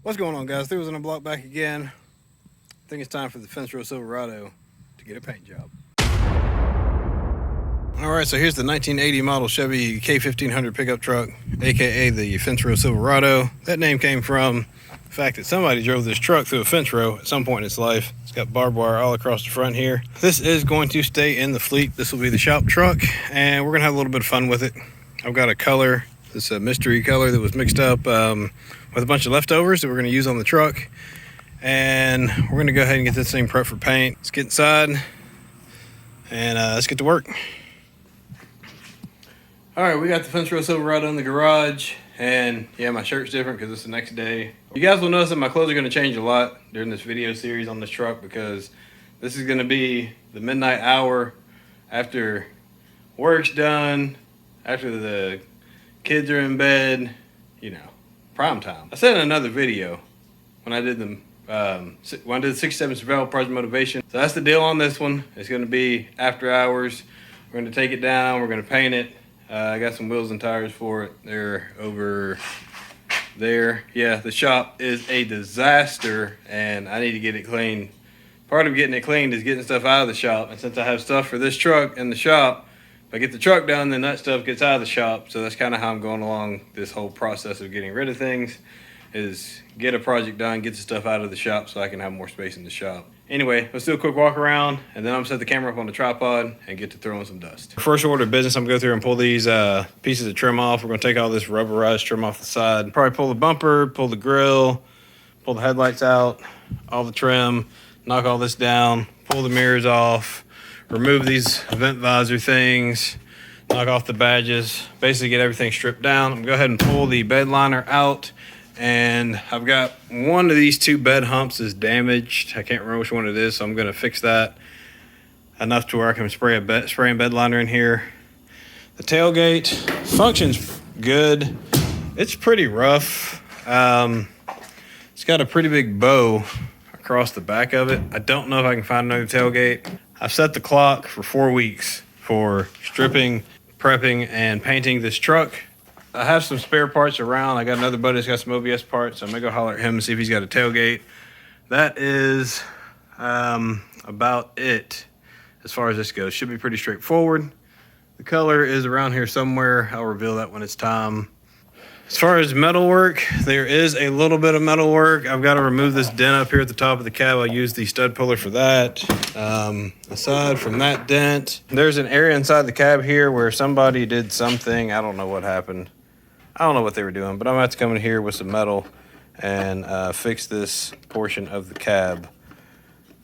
What's going on, guys? Threw on the block back again. I think it's time for the fence row Silverado to get a paint job. Alright, so here's the 1980 model Chevy K1500 pickup truck, aka the fence row Silverado. That name came from the fact that somebody drove this truck through a fence row at some point in its life. It's got barbed wire all across the front here. This is going to stay in the fleet. This will be the shop truck, and we're going to have a little bit of fun with it. I've got a color, this mystery color that was mixed up with a bunch of leftovers that we're going to use on the truck. And we're going to go ahead and get this thing prepped for paint. Let's get inside and let's get to work. All right, we got the fence row Silverado in the garage, and yeah, my shirt's different because it's the next day. You guys will notice that my clothes are going to change a lot during this video series on this truck because this is going to be the midnight hour after work's done, after the kids are in bed, you know, prime time. I said in another video when I did the 67 survival project motivation. So that's the deal on this one. It's going to be after hours. We're going to take it down. We're going to paint it. I got some wheels and tires for it. They're over there. Yeah, the shop is a disaster and I need to get it cleaned. Part of getting it cleaned is getting stuff out of the shop. And since I have stuff for this truck in the shop, if I get the truck done, then that stuff gets out of the shop. So that's kind of how I'm going along this whole process of getting rid of things, is get a project done, get the stuff out of the shop so I can have more space in the shop. Anyway, let's do a quick walk around, and then I'm gonna set the camera up on the tripod and get to throwing some dust. First order of business, I'm gonna go through and pull these pieces of trim off. We're gonna take all this rubberized trim off the side. Probably pull the bumper, pull the grill, pull the headlights out, all the trim, knock all this down, pull the mirrors off, remove these vent visor things, knock off the badges, basically get everything stripped down. I'm gonna go ahead and pull the bed liner out, and I've got one of these two bed humps is damaged. I can't remember which one it is, so I'm gonna fix that enough to where I can spray bed liner in here. The tailgate functions good. It's pretty rough. It's got a pretty big bow across the back of it. I don't know if I can find another tailgate. I've set the clock for 4 weeks for stripping, prepping, and painting this truck. I have some spare parts around. I got another buddy that's got some OBS parts, so I'm gonna go holler at him and see if he's got a tailgate. That is about it as far as this goes. Should be pretty straightforward. The color is around here somewhere. I'll reveal that when it's time. As far as metal work, there is a little bit of metal work. I've got to remove this dent up here at the top of the cab. I'll use the stud puller for that. Aside from that dent, there's an area inside the cab here where somebody did something. I don't know what happened. I don't know what they were doing, but I'm going to have to come in here with some metal and fix this portion of the cab.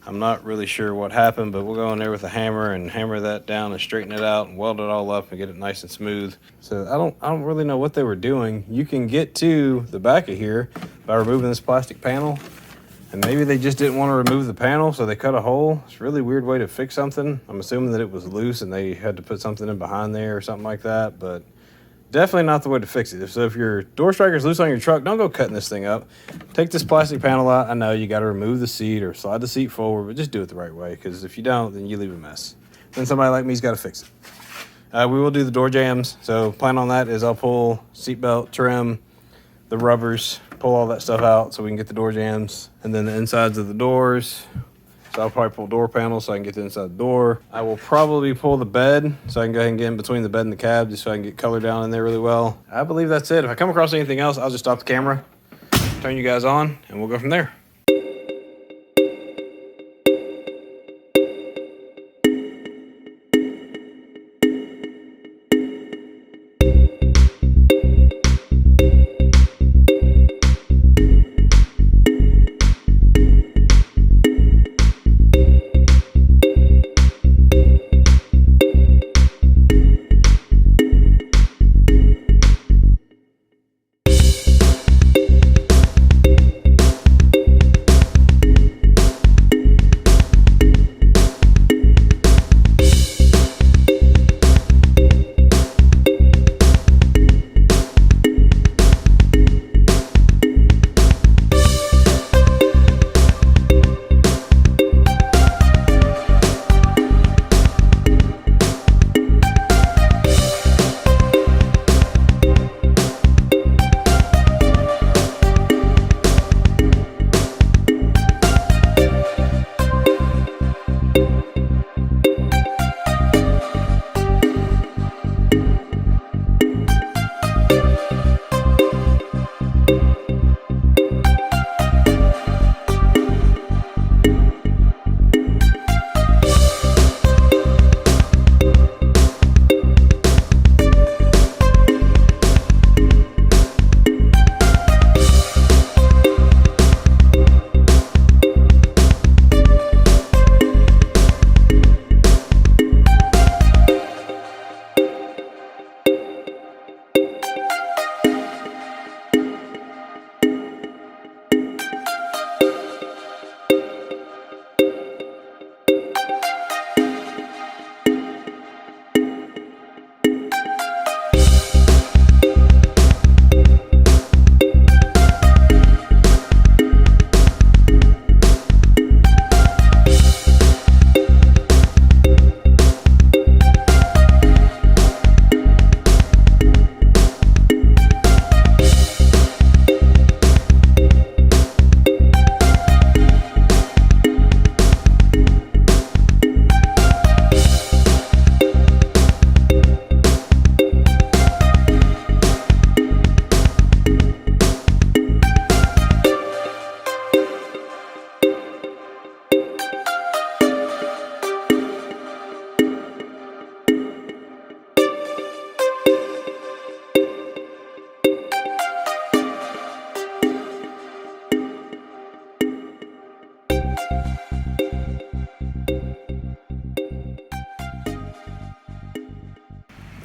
I'm not really sure what happened, but we'll go in there with a hammer and hammer that down and straighten it out and weld it all up and get it nice and smooth. So I don't really know what they were doing. You can get to the back of here by removing this plastic panel, and maybe they just didn't want to remove the panel, so they cut a hole. It's a really weird way to fix something. I'm assuming that it was loose and they had to put something in behind there or something like that, but definitely not the way to fix it. So if your door striker's loose on your truck, don't go cutting this thing up. Take this plastic panel out. I know you got to remove the seat or slide the seat forward, but just do it the right way, because if you don't, then you leave a mess. Then somebody like me's got to fix it. We will do the door jams. So plan on that is I'll pull seatbelt, trim, the rubbers, pull all that stuff out so we can get the door jams, and then the insides of the doors. So I'll probably pull door panels so I can get to inside the door. I will probably pull the bed so I can go ahead and get in between the bed and the cab just so I can get color down in there really well. I believe that's it. If I come across anything else, I'll just stop the camera, turn you guys on, and we'll go from there.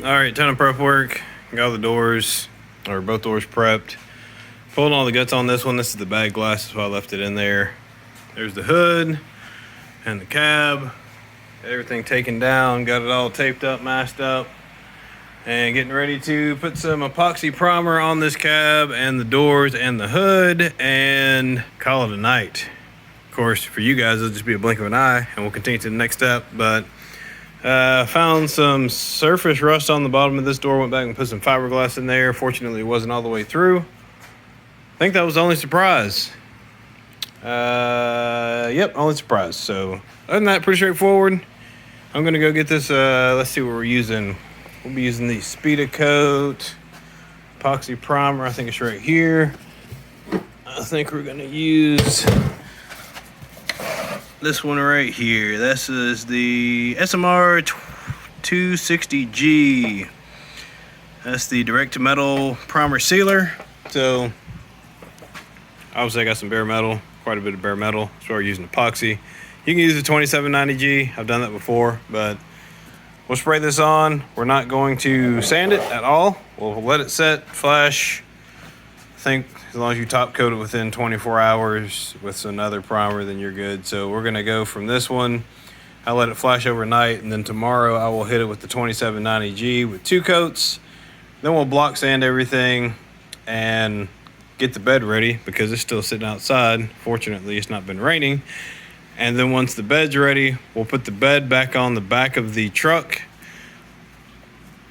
All right, ton of prep work. Got all the doors, or both doors prepped. Pulling all the guts on this one. This is the bag glass, that's why I left it in there. There's the hood and the cab. Everything taken down, got it all taped up, masked up, and getting ready to put some epoxy primer on this cab and the doors and the hood and call it a night. Of course, for you guys, it'll just be a blink of an eye and we'll continue to the next step. But found some surface rust on the bottom of this door, went back and put some fiberglass in there. Fortunately, it wasn't all the way through. I think that was the only surprise. Yep, only surprise. So other than that, pretty straightforward. I'm gonna go get this, let's see what we're using. We'll be using the Speedokote epoxy primer. I think it's right here. I think we're gonna use this one right here. This is the SMR 260G. That's the direct to metal primer sealer. So obviously I got some bare metal, quite a bit of bare metal. So we're using epoxy. You can use the 2790G. I've done that before, but we'll spray this on. We're not going to sand it at all. We'll let it set, flash. I think as long as you top coat it within 24 hours with another primer, then you're good. So we're gonna go from this one. I'll let it flash overnight, and then tomorrow I will hit it with the 2790G with 2 coats. Then we'll block sand everything and get the bed ready because it's still sitting outside. Fortunately, it's not been raining. And then once the bed's ready, we'll put the bed back on the back of the truck,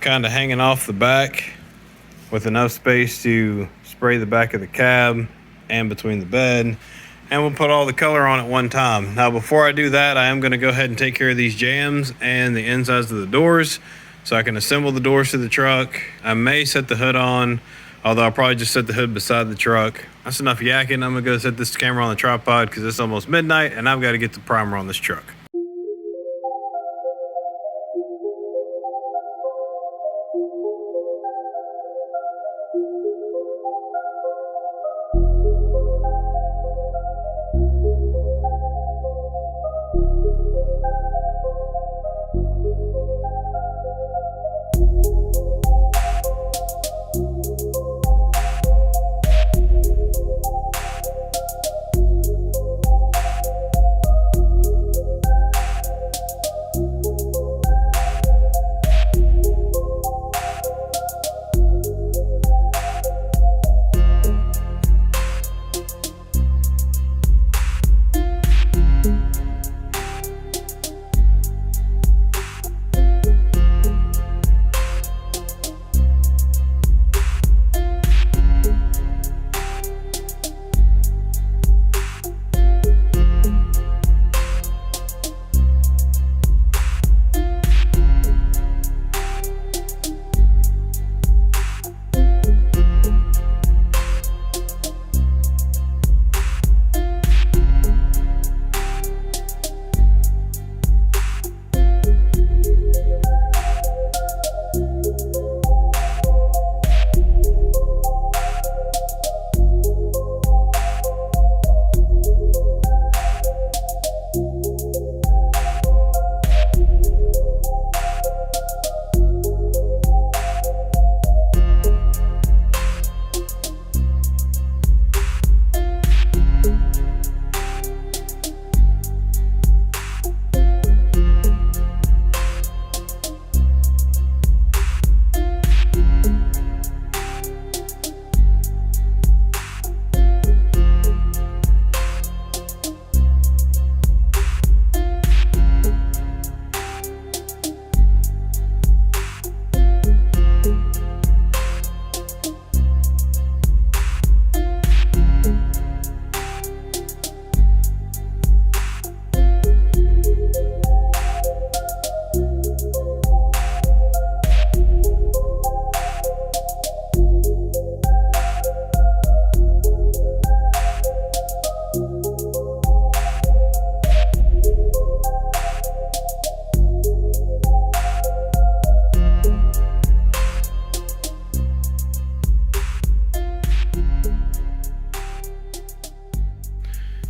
kind of hanging off the back with enough space to spray the back of the cab and between the bed. And we'll put all the color on at one time. Now, before I do that, I am gonna go ahead and take care of these jambs and the insides of the doors so I can assemble the doors to the truck. I may set the hood on, although I'll probably just set the hood beside the truck. That's enough yakking. I'm gonna go set this camera on the tripod because it's almost midnight and I've got to get the primer on this truck.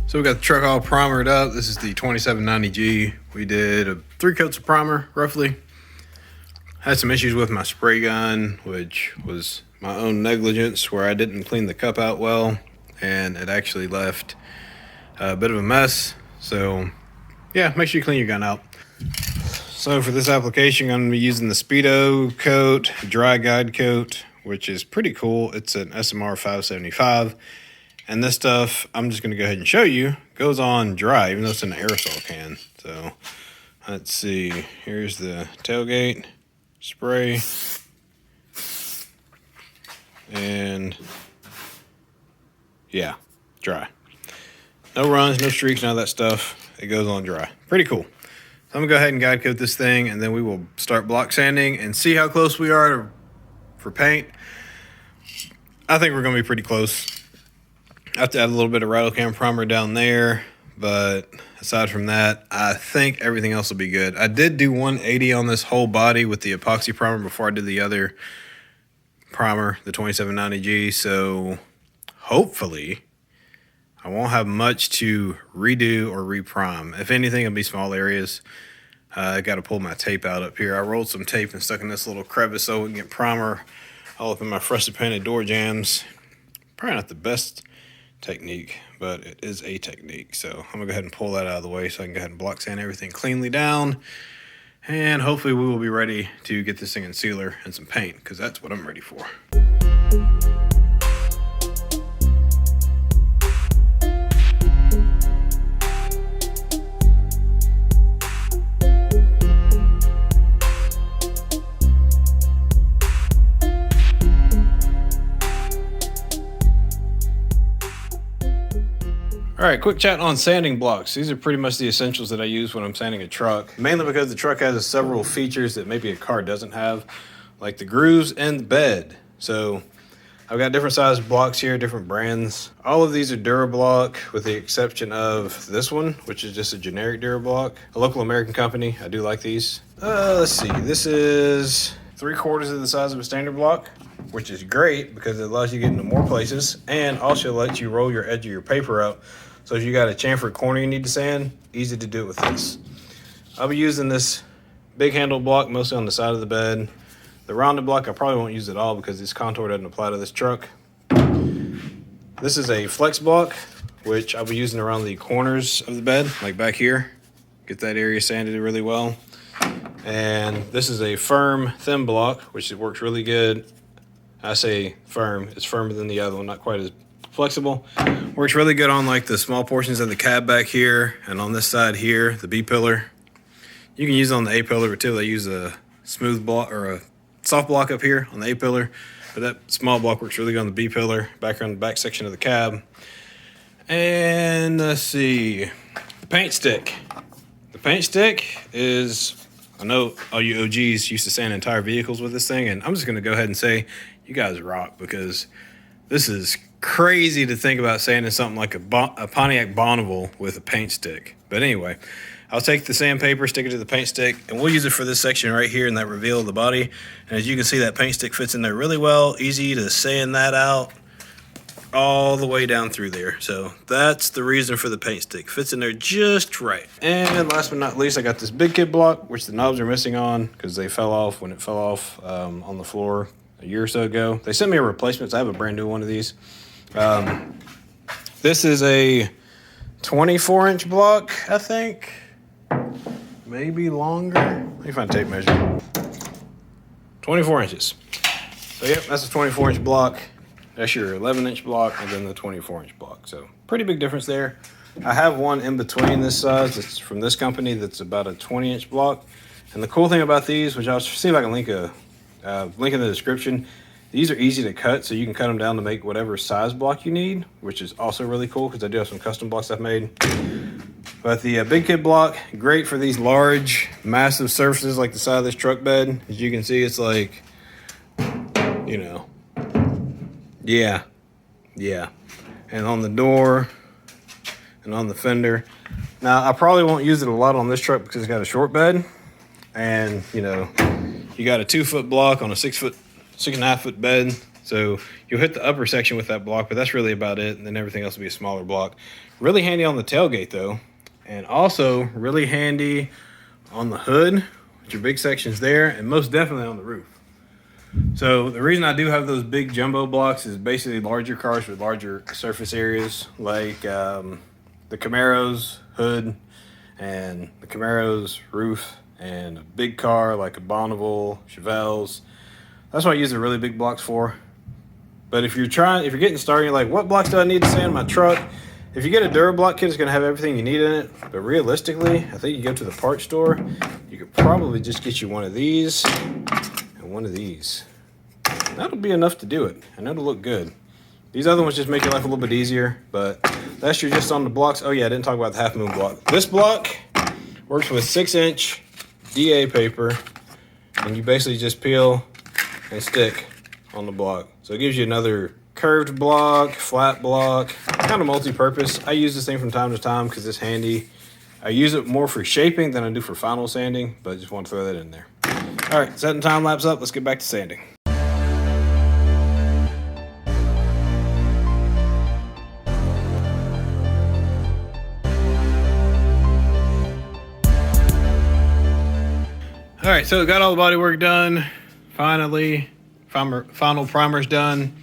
So we got the truck all primered up. This is the 2790G. We did 3 coats of primer, roughly. Had some issues with my spray gun, which was my own negligence, where I didn't clean the cup out well, and it actually left a bit of a mess. So yeah, make sure you clean your gun out. So for this application, I'm going to be using the Speedokote dry guide coat, which is pretty cool. It's an SMR 575. And this stuff, I'm just going to go ahead and show you, goes on dry, even though it's in an aerosol can. So let's see. Here's the tailgate spray. And yeah, dry. No runs, no streaks, none of that stuff. It goes on dry. Pretty cool. So I'm going to go ahead and guide coat this thing, and then we will start block sanding and see how close we are for paint. I think we're going to be pretty close. I have to add a little bit of rattle can primer down there, but aside from that, I think everything else will be good. I did do 180 on this whole body with the epoxy primer before I did the other primer, the 2790G, so hopefully I won't have much to redo or reprime. If anything, it'll be small areas. I got to pull my tape out up here. I rolled some tape and stuck in this little crevice so we can get primer all up in my freshly painted door jambs. Probably not the best technique, but it is a technique. So I'm gonna go ahead and pull that out of the way so I can go ahead and block sand everything cleanly down, and hopefully we will be ready to get this thing in sealer and some paint, because that's what I'm ready for. All right, quick chat on sanding blocks. These are pretty much the essentials that I use when I'm sanding a truck, mainly because the truck has several features that maybe a car doesn't have, like the grooves and the bed. So I've got different size blocks here, different brands. All of these are Durablock, with the exception of this one, which is just a generic Durablock, a local American company. I do like these. Let's see, this is 3/4 of the size of a standard block, which is great because it allows you to get into more places, and also lets you roll your edge of your paper out. So if you got a chamfered corner you need to sand, easy to do it with this. I'll be using this big handle block mostly on the side of the bed. The rounded block I probably won't use at all because this contour doesn't apply to this truck. This is a flex block, which I'll be using around the corners of the bed, like back here. Get that area sanded really well. And this is a firm thin block, which works really good. I say firm, it's firmer than the other one, not quite as flexible. Works really good on like the small portions of the cab back here, and on this side here, the B pillar. You can use it on the A pillar too. They use a smooth block or a soft block up here on the A pillar, but that small block works really good on the B pillar, back around the back section of the cab. And let's see, the paint stick. The paint stick is, I know all you OGs used to sand entire vehicles with this thing, and I'm just gonna go ahead and say, you guys rock, because this is crazy to think about sanding something like a Pontiac Bonneville with a paint stick. But anyway, I'll take the sandpaper, stick it to the paint stick, and we'll use it for this section right here in that reveal of the body. And as you can see, that paint stick fits in there really well. Easy to sand that out all the way down through there. So that's the reason for the paint stick. Fits in there just right. And last but not least, I got this big kid block, which the knobs are missing on because they fell off when it fell off on the floor a year or so ago. They sent me a replacement, so I have a brand new one of these. This is a 24-inch block, I think. Maybe longer. Let me find a tape measure. 24 inches. So yep, that's a 24-inch block. That's your 11-inch block, and then the 24-inch block. So pretty big difference there. I have one in between this size that's from this company that's about a 20-inch block. And the cool thing about these, which I'll see if I can link in the description, these are easy to cut, so you can cut them down to make whatever size block you need, which is also really cool because I do have some custom blocks I've made. But the big kid block, great for these large, massive surfaces like the side of this truck bed. As you can see, it's like, you know, yeah. And on the door and on the fender. Now, I probably won't use it a lot on this truck because it's got a short bed. And, you know, you got a 2-foot block on a 6.5 foot bed. So you'll hit the upper section with that block, but that's really about it. And then everything else will be a smaller block. Really handy on the tailgate though. And also really handy on the hood. Put your big sections there, and most definitely on the roof. So the reason I do have those big jumbo blocks is basically larger cars with larger surface areas, like the Camaro's hood and the Camaro's roof, and a big car like a Bonneville, Chevelle's. That's what I use the really big blocks for. But if you're getting started, you're like, what blocks do I need to sand my truck? If you get a DuraBlock kit, it's gonna have everything you need in it. But realistically, I think you go to the parts store, you could probably just get you one of these and one of these. And that'll be enough to do it, and it'll look good. These other ones just make your life a little bit easier, but that's just on the blocks. Oh yeah, I didn't talk about the half moon block. This block works with 6-inch DA paper, and you basically just peel and stick on the block. So it gives you another curved block, flat block, kind of multi-purpose. I use this thing from time to time because it's handy. I use it more for shaping than I do for final sanding, but I just want to throw that in there. All right, setting time lapse up. Let's get back to sanding. All right, so got all the body work done. Finally, final primer's done.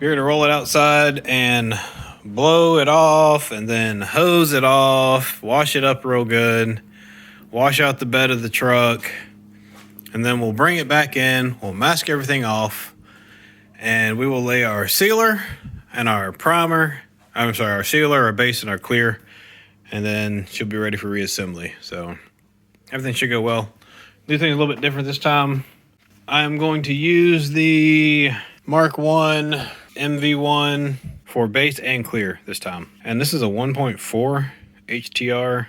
We're gonna roll it outside and blow it off, and then hose it off, wash it up real good, wash out the bed of the truck, and then we'll bring it back in, we'll mask everything off, and we will lay our sealer and our primer, our sealer, our base, and our clear, and then she'll be ready for reassembly. So everything should go well. Do things a little bit different this time. I'm going to use the Mark 1 MV1 for base and clear this time. And this is a 1.4 HTR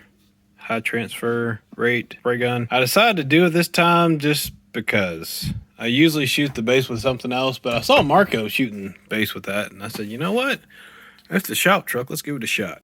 high transfer rate spray gun. I decided to do it this time just because I usually shoot the base with something else, but I saw Marco shooting base with that, and I said, you know what? That's the shop truck. Let's give it a shot.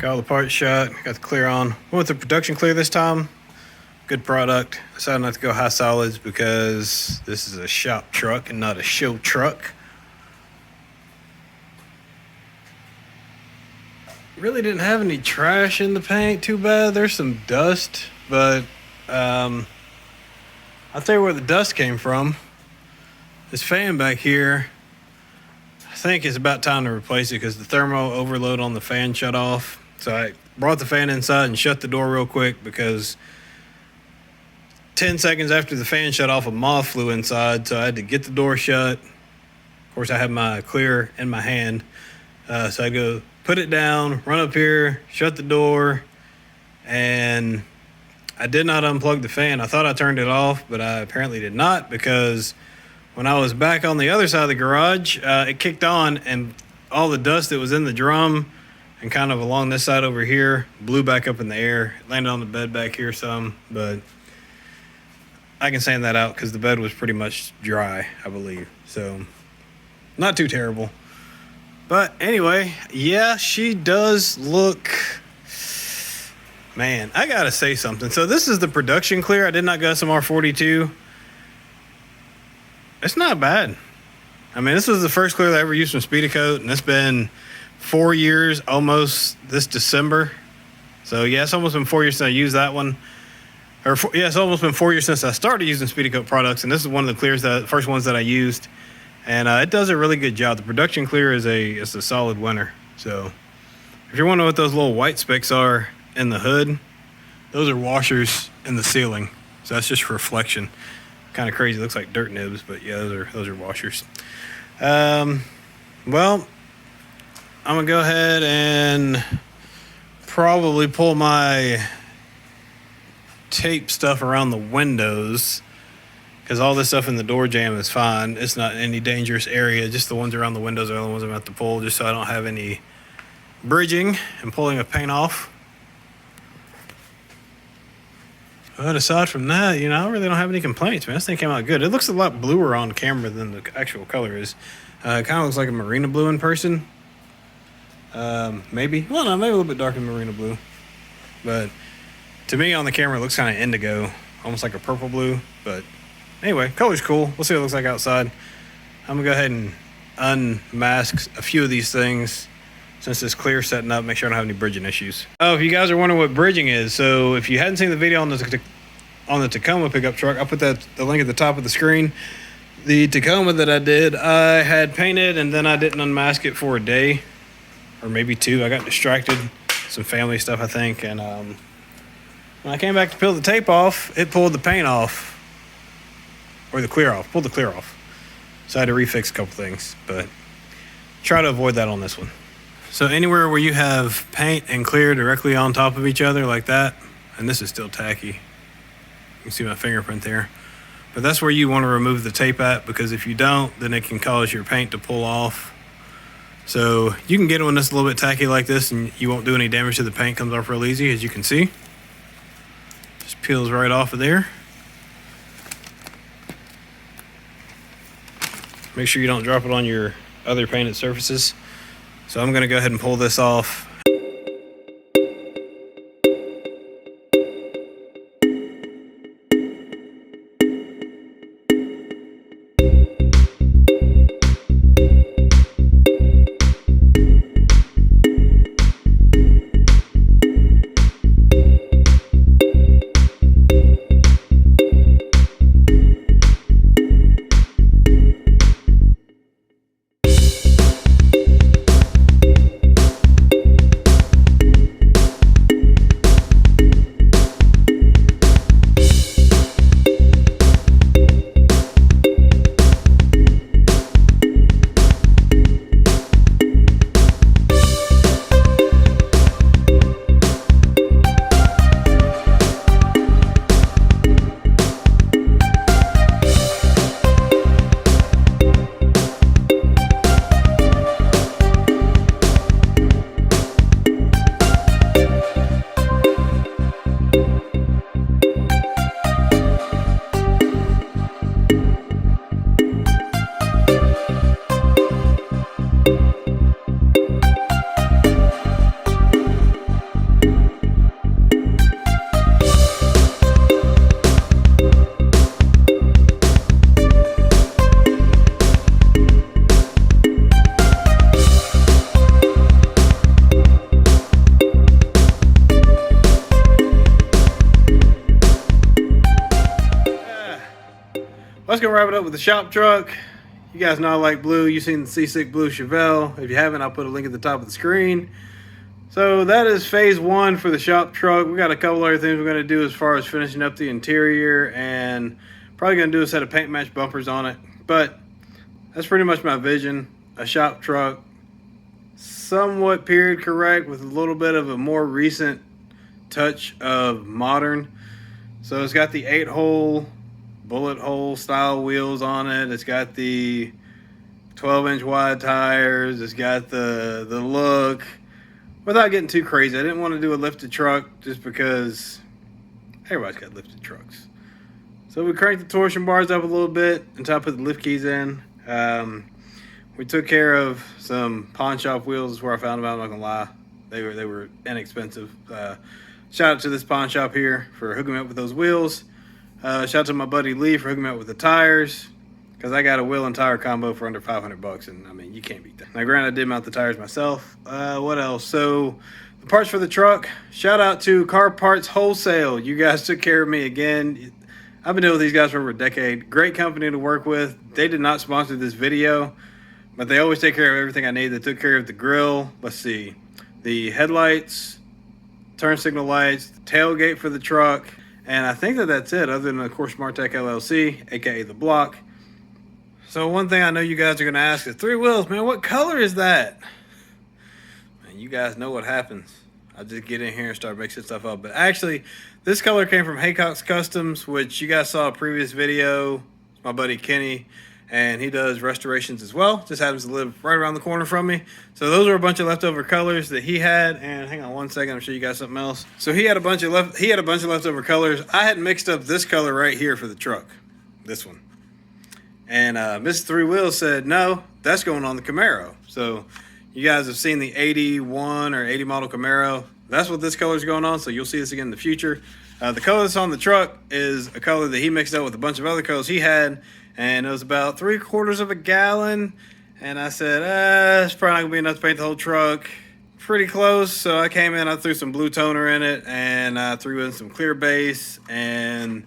Got all the parts shot, got the clear on. Went with the production clear this time. Good product. Decided not to go high solids because this is a shop truck and not a show truck. Really didn't have any trash in the paint too bad. There's some dust, but I'll tell you where the dust came from. This fan back here, I think it's about time to replace it because the thermo overload on the fan shut off. So I brought the fan inside and shut the door real quick because 10 seconds after the fan shut off, a moth flew inside, so I had to get the door shut. Of course, I had my clear in my hand, so I'd go put it down, run up here, shut the door, and I did not unplug the fan. I thought I turned it off, but I apparently did not, because when I was back on the other side of the garage, it kicked on, and all the dust that was in the drum and kind of along this side over here blew back up in the air. It landed on the bed back here some, but I can sand that out because the bed was pretty much dry, I believe. So, not too terrible. But anyway, yeah, she does look... Man, I gotta say something. So this is the production clear. I did not go some R42. It's not bad. I mean, this was the first clear that I ever used from Speedokote, and it's been 4 years almost this December. So yeah, it's almost been 4 years since I used that one. It's almost been 4 years since I started using Speedokote products, and this is one of the clears, the first ones that I used, and it does a really good job. The production clear is a solid winner. So if you're wondering what those little white specks are in the hood, those are washers in the ceiling. So that's just reflection. Kind of crazy. It looks like dirt nibs, but yeah, those are washers. Well, I'm gonna go ahead and probably pull my tape stuff around the windows because all this stuff in the door jamb is fine. It's not any dangerous area. Just the ones around the windows are the ones I'm going to have to pull, just so I don't have any bridging and pulling of paint off. But aside from that, you know, I really don't have any complaints, man. This thing came out good. It looks a lot bluer on camera than the actual color is. It kind of looks like a marina blue in person. Maybe. Well, no, maybe a little bit darker than marina blue. But to me, on the camera, it looks kind of indigo, almost like a purple blue. But anyway, color's cool. We'll see what it looks like outside. I'm going to go ahead and unmask a few of these things since it's clear setting up, make sure I don't have any bridging issues. Oh, if you guys are wondering what bridging is, so if you hadn't seen the video on the Tacoma pickup truck, I'll put the link at the top of the screen. The Tacoma that I did, I had painted and then I didn't unmask it for a day or maybe two. I got distracted, some family stuff, I think, and when I came back to peel the tape off, it pulled the paint off, or the clear off, pulled the clear off. So I had to refix a couple things, but try to avoid that on this one. So anywhere where you have paint and clear directly on top of each other like that, and this is still tacky. You can see my fingerprint there. But that's where you want to remove the tape at, because if you don't, then it can cause your paint to pull off. So you can get it when it's a little bit tacky like this and you won't do any damage to the paint. Comes off real easy, as you can see. Just peels right off of there. Make sure you don't drop it on your other painted surfaces. So I'm going to go ahead and pull this off. Let's go wrap it up with the shop truck. You guys know I like blue. You've seen the Seasick Blue Chevelle. If you haven't, I'll put a link at the top of the screen. So that is phase one for the shop truck. We got a couple other things we're going to do as far as finishing up the interior, and probably going to do a set of paint match bumpers on it. But that's pretty much my vision. A shop truck, somewhat period correct with a little bit of a more recent touch of modern. So it's got the 8-hole bullet hole style wheels on it. It's got the 12-inch wide tires. It's got the look. Without getting too crazy, I didn't want to do a lifted truck just because everybody's got lifted trucks. So we cranked the torsion bars up a little bit until I put the lift keys in. We took care of some pawn shop wheels. Is where I found them. I'm not gonna lie, they were inexpensive. Shout out to this pawn shop here for hooking me up with those wheels. Shout out to my buddy Lee for hooking me up with the tires, because I got a wheel and tire combo for under $500, and I mean, you can't beat that. Now granted, I did mount the tires myself. What else? So the parts for the truck, shout out to Car Parts Wholesale. You guys took care of me again. I've been dealing with these guys for over a decade. Great company to work with. They did not sponsor this video, but they always take care of everything I need. They took care of the grill, let's see, the headlights, turn signal lights, the tailgate for the truck, and I think that's it, other than, of course, Smartec LLC, aka The Block. So one thing I know you guys are going to ask is, 3 wheels, man, what color is that? And you guys know what happens. I just get in here and start mixing stuff up. But actually, this color came from Haycox Customs, which you guys saw a previous video. It's my buddy Kenny, and he does restorations as well. Just happens to live right around the corner from me. So those are a bunch of leftover colors that he had. And hang on one second, I'll show you guys something else. So he had a bunch of leftover colors. I had mixed up this color right here for the truck, this one. And Mr. 3 Wheels said, no, that's going on the Camaro. So you guys have seen the 81 or 80 model Camaro. That's what this color is going on. So you'll see this again in the future. The color that's on the truck is a color that he mixed up with a bunch of other colors he had. And it was about 3/4 of a gallon. And I said, it's probably not going to be enough to paint the whole truck. Pretty close. So I came in, I threw some blue toner in it, and I threw in some clear base, and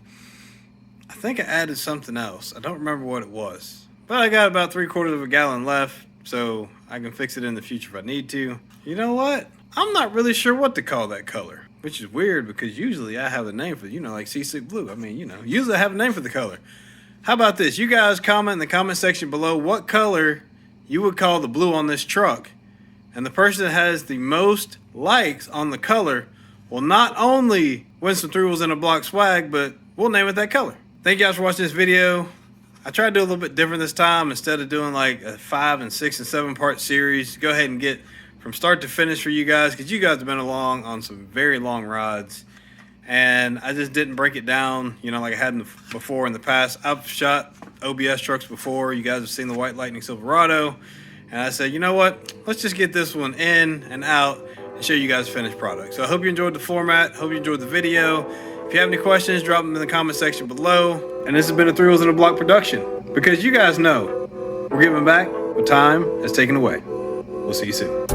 I think I added something else. I don't remember what it was, but I got about 3/4 of a gallon left, so I can fix it in the future if I need to. You know what? I'm not really sure what to call that color, which is weird because usually I have a name for it, like Seasick Blue. I mean, usually I have a name for the color. How about this? You guys comment in the comment section below what color you would call the blue on this truck. And the person that has the most likes on the color will not only win some 3 wheels in a block swag, but we'll name it that color. Thank you guys for watching this video. I tried to do a little bit different this time. Instead of doing like a 5 and 6 and 7 part series, go ahead and get from start to finish for you guys, because you guys have been along on some very long rides. And I just didn't break it down, like I had before in the past. I've shot OBS trucks before. You guys have seen the White Lightning Silverado. And I said, you know what? Let's just get this one in and out and show you guys the finished product. So I hope you enjoyed the format. Hope you enjoyed the video. If you have any questions, drop them in the comment section below. And this has been a 3 Wheels in a Block production, because you guys know we're giving back what time has taken away. We'll see you soon.